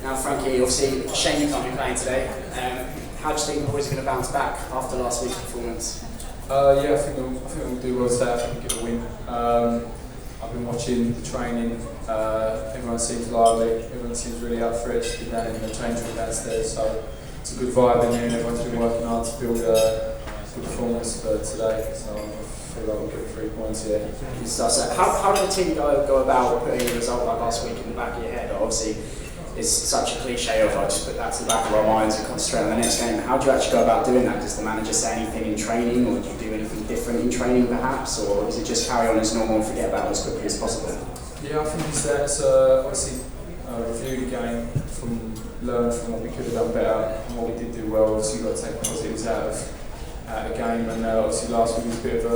Now, Frankie, obviously, shame you can't be playing today. How do you think the boys are going to bounce back after last week's performance? I think we'll do well today. I think we'll get a win. I've been watching the training. Everyone seems lively. Everyone seems really up for it. Been down in the change room downstairs, so it's a good vibe in there. And everyone's been working hard to build a good performance for today. So I feel like we'll get 3 points here. So how did the team go about putting a result like last week in the back of your head? Obviously, it's such a cliche of I just put that to the back of our minds and concentrate on the next game. How do you actually go about doing that? Does the manager say anything in training, or do you do anything different in training perhaps, or is it just carry on as normal and forget about it as quickly as possible? Yeah, I think it's that. Obviously review the game, learn from what we could have done better and what we did do well. Obviously you've got to take positives out of the game, and obviously last week was a bit of a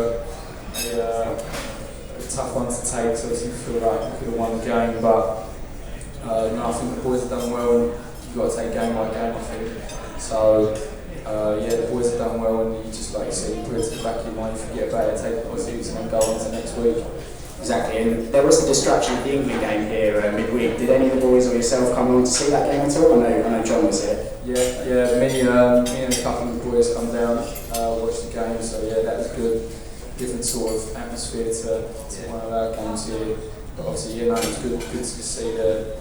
tough one to take, so obviously you feel like we could have won the game, but I think the boys have done well, and you've got to take game by game, I think. So, the boys have done well, and you just, like you said, you put it to the back of your mind, you forget about it, take the positives, and then go on to next week. Exactly, and there was the distraction of the England game here midweek. Did any of the boys or yourself come along to see that game at all? I know John was here. Yeah, me and a couple of the boys come down, watch the game, so yeah, that was good. Different sort of atmosphere to one of our games here. But obviously, it was good to see the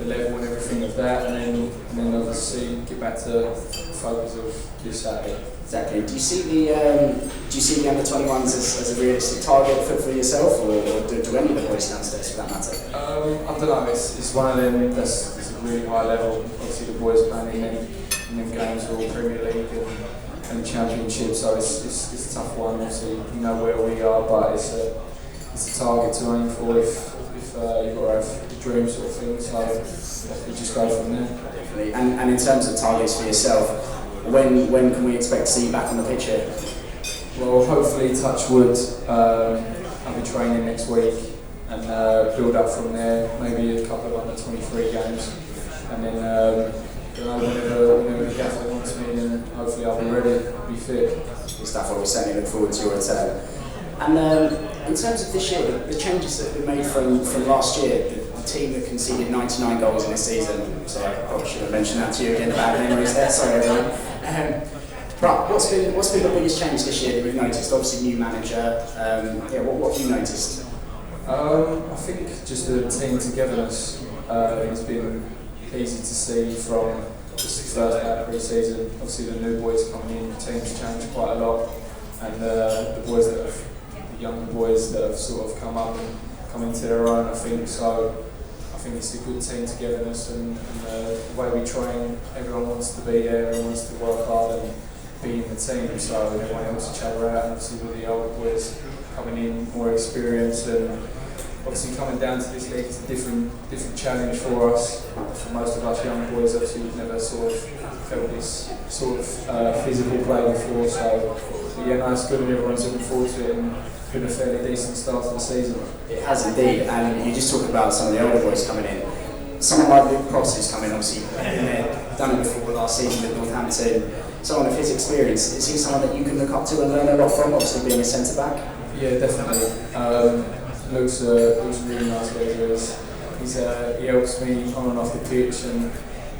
level and everything of that, and then obviously get back to the focus of this Saturday. Exactly. Do you see the under 21s as a realistic target for yourself, or do any of the boys downstairs for that matter? I don't know. It's one of them that's a really high level. Obviously, the boys playing in them games are all Premier League and Championship, so it's a tough one. Obviously, you know where we are, but it's a target to aim for if you've got to have the dream sort of thing. So you just go from there. Definitely. And in terms of targets for yourself, when can we expect to see you back on the pitch here? Well, hopefully, touch wood. I'll be training next week and build up from there. Maybe a couple of under 23 games, and then whenever the gaffer wants me, then hopefully I'll be ready, be fit. Good stuff. Well, we certainly look forward to your return. And in terms of this year, the changes that have been made from last year, the team that conceded 99 goals in this season, so I probably should have mentioned that to you again, bad memories there, sorry everyone. But what's been the biggest change this year that we've noticed? Obviously new manager, what have you noticed? I think just the team togetherness has been easy to see from just the first part of pre-season. Obviously the new boys coming in, the team's changed quite a lot, and the younger boys that have sort of come up and come into their own, I think. So I think it's a good team togetherness, and the way we train, everyone wants to be there, everyone wants to work hard and be in the team, so everyone helps each other out, and obviously with the older boys coming in, more experience, and obviously coming down to this league, it's a different challenge for us. For most of us young boys, obviously we've never sort of felt this sort of physical play before, so yeah, it's good, and everyone's looking forward to it, and been a fairly decent start to the season. It has indeed, and you just talked about some of the older boys coming in. Someone like Luke Cross who's come in, obviously been there, done it before last season with Northampton. Someone of his experience, is he someone that you can look up to and learn a lot from, obviously being a centre back? Yeah, definitely. Luke's a really nice guy. He helps me on and off the pitch, and you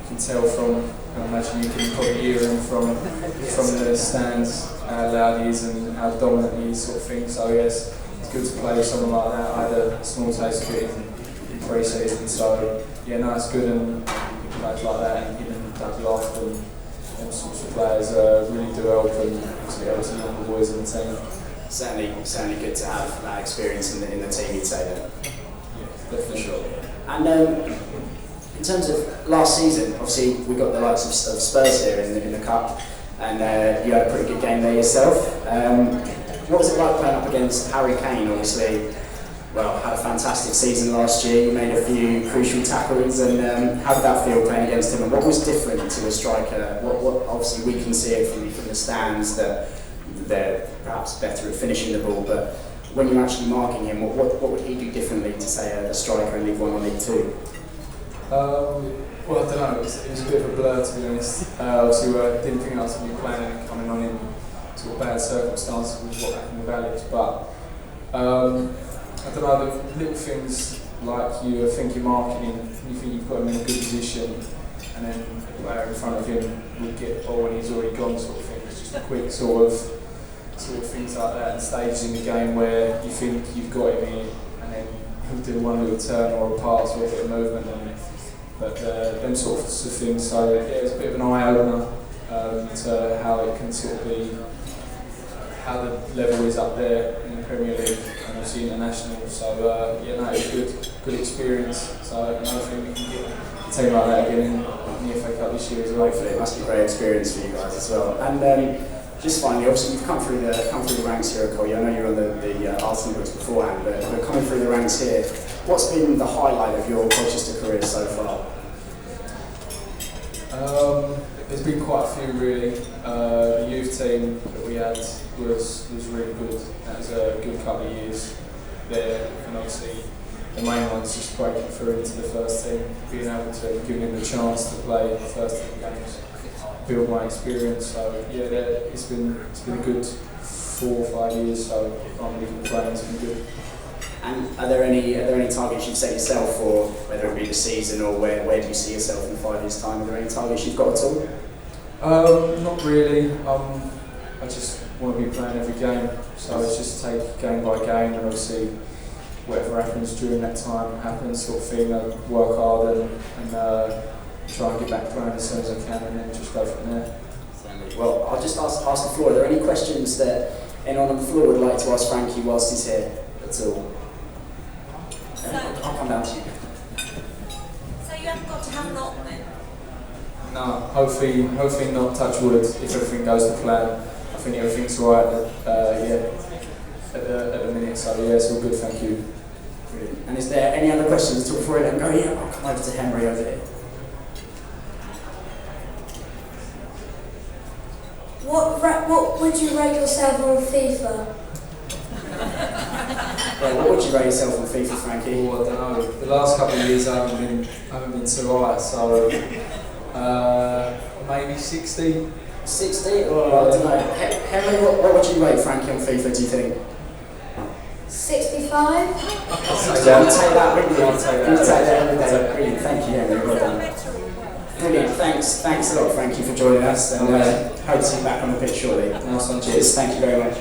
can tell from, I imagine you can probably hear him from the stands how loud he is and how dominant he is, sort of thing. So yes, it's good to play with someone like that. I had a small taste of it in pre-season, so yeah, no, it's good, and players like that, and him and Doug Loft and them sorts of players really do help, and obviously helps the younger boys in the team. Certainly good to have that experience in the team, you'd say then. Yeah, definitely. Sure. And in terms of last season, obviously we got the likes of Spurs here in the Cup, and you had a pretty good game there yourself. What was it like playing up against Harry Kane? Obviously, had a fantastic season last year. You made a few crucial tackles, and how did that feel playing against him? And what was different to a striker? What obviously we can see it from the stands that they're perhaps better at finishing the ball, but when you're actually marking him, what would he do differently to say a striker in League One or League Two? Well, I don't know. It was a bit of a blur, to be honest. Obviously, I didn't think I was going to be playing and coming on in sort of bad circumstances with what happened with Alex, but I don't know, the little things like you think you're marking, you think you've got him in a good position, and then the player in front of him will get the ball and he's already gone, sort of thing. It's just a quick sort of things like that, and stages in the game where you think you've got him here, and then he'll do one little turn or a pass or a bit of movement on it. But them sorts of things, so yeah, it's a bit of an eye opener to how it can sort of be, how the level is up there in the Premier League and obviously international. So yeah, no, it's good experience. So I think we can get a team like that again in the FA Cup this year as well. Hopefully, it must be a great experience for you guys as well. And just finally, obviously you've come through the ranks here at Col U. I know you were on the Arsenal books beforehand, but coming through the ranks here, what's been the highlight of your Colchester career so far? There's been quite a few really. The youth team that we had was really good. That was a good couple of years there, and obviously the main one's just breaking through into the first team, being able to give him the chance to play the first team games, build my experience. So yeah, it's been a good 4 or 5 years. So I can't really complain. It's been good. And are there any targets you've set yourself, or whether it be the season or where do you see yourself in 5 years' time? Are there any targets you've got at all? Not really. I just want to be playing every game, so it's just take game by game, and obviously whatever happens during that time happens, sort of thing. I work hard and try and get back playing as soon as I can, and then just go from there. Well, I'll just ask the floor. Are there any questions that anyone on the floor would like to ask Frankie whilst he's here at all? I'll come down to you. So you haven't got to have an op then? No, hopefully not, touch wood, if everything goes to plan. I think everything's right at the minute, so yeah, it's all good, thank you. Brilliant. And is there any other questions at all before I let him go? Yeah, I'll come over to Henry over here. What would you rate yourself on FIFA? Yeah, what would you rate yourself on FIFA, Frankie? Oh, I don't know. The last couple of years I haven't been too high, so maybe 60. 60? Or I don't know. Henry, what would you rate Frankie on FIFA, do you think? 65? We'll take that, wouldn't we? We'll take that every day. Brilliant, thank you, Henry. Well done. Brilliant, thanks a lot, Frankie, for joining us, and hope to see you back on the pitch shortly. Nice one, Cheers, thank you very much.